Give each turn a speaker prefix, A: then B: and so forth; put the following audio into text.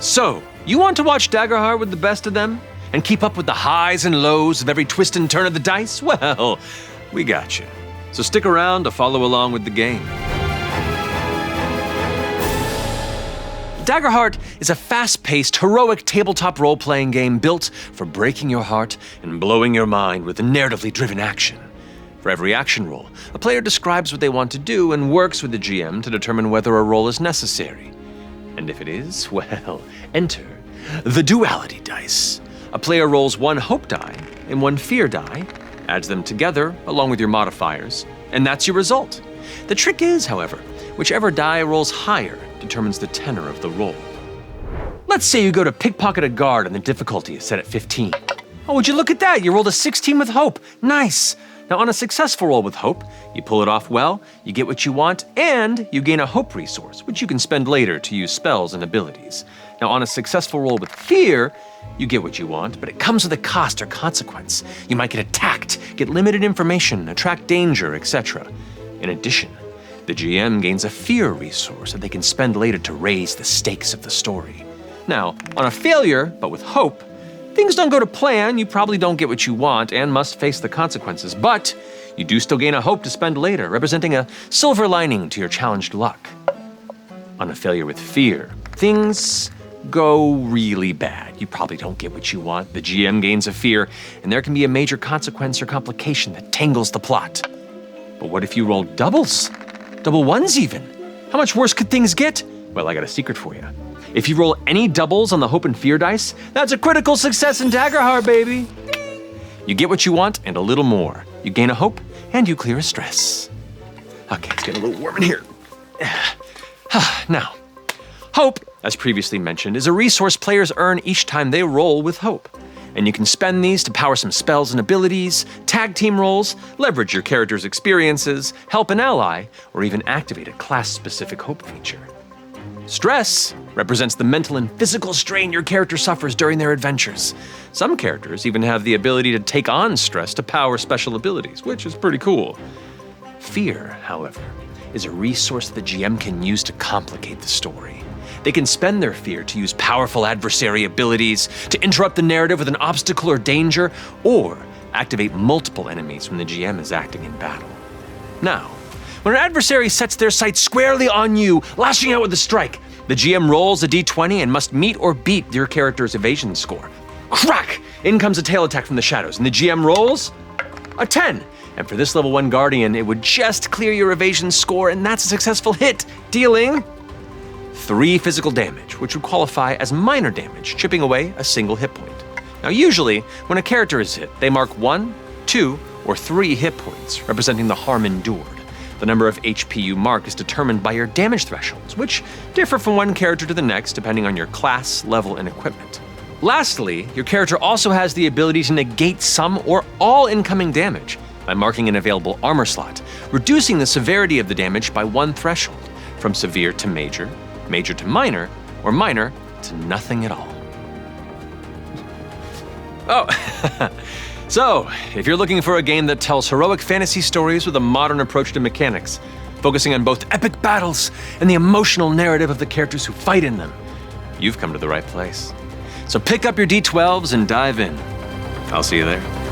A: So, you want to watch Daggerheart with the best of them? And keep up with the highs and lows of every twist and turn of the dice? Well, we got you. So stick around to follow along with the game. Daggerheart is a fast-paced, heroic tabletop role-playing game built for breaking your heart and blowing your mind with narratively driven action. For every action roll, a player describes what they want to do and works with the GM to determine whether a roll is necessary. And if it is, well, enter the duality dice. A player rolls one hope die and one fear die, adds them together along with your modifiers, and that's your result. The trick is, however, whichever die rolls higher determines the tenor of the roll. Let's say you go to pickpocket a guard and the difficulty is set at 15. Oh, would you look at that? You rolled a 16 with hope. Nice. Now, on a successful roll with hope, you pull it off well, you get what you want, and you gain a hope resource, which you can spend later to use spells and abilities. Now, on a successful roll with fear, you get what you want, but it comes with a cost or consequence. You might get attacked, get limited information, attract danger, etc. In addition, the GM gains a fear resource that they can spend later to raise the stakes of the story. Now, on a failure, but with hope, things don't go to plan, you probably don't get what you want and must face the consequences, but you do still gain a hope to spend later, representing a silver lining to your challenged luck. On a failure with fear, things go really bad. You probably don't get what you want, the GM gains a fear, and there can be a major consequence or complication that tangles the plot. But what if you roll doubles? Double ones even? How much worse could things get? Well, I got a secret for you. If you roll any doubles on the hope and fear dice, that's a critical success in Daggerheart, baby. You get what you want and a little more. You gain a hope and you clear a stress. Okay, it's getting a little warm in here. Now, hope, as previously mentioned, is a resource players earn each time they roll with hope. And you can spend these to power some spells and abilities, tag team rolls, leverage your character's experiences, help an ally, or even activate a class-specific hope feature. Stress represents the mental and physical strain your character suffers during their adventures. Some characters even have the ability to take on stress to power special abilities, which is pretty cool. Fear, however, is a resource the GM can use to complicate the story. They can spend their fear to use powerful adversary abilities, to interrupt the narrative with an obstacle or danger, or activate multiple enemies when the GM is acting in battle. Now, when an adversary sets their sights squarely on you, lashing out with a strike, the GM rolls a d20 and must meet or beat your character's evasion score. Crack! In comes a tail attack from the shadows, and the GM rolls a 10. And for this level 1 Guardian, it would just clear your evasion score, and that's a successful hit, dealing 3 physical damage, which would qualify as minor damage, chipping away a single hit point. Now, usually, when a character is hit, they mark 1, 2, or 3 hit points, representing the harm endured. The number of HP you mark is determined by your damage thresholds, which differ from one character to the next depending on your class, level, and equipment. Lastly, your character also has the ability to negate some or all incoming damage by marking an available armor slot, reducing the severity of the damage by 1 threshold, from severe to major, major to minor, or minor to nothing at all. Oh, so, if you're looking for a game that tells heroic fantasy stories with a modern approach to mechanics, focusing on both epic battles and the emotional narrative of the characters who fight in them, you've come to the right place. So pick up your D12s and dive in. I'll see you there.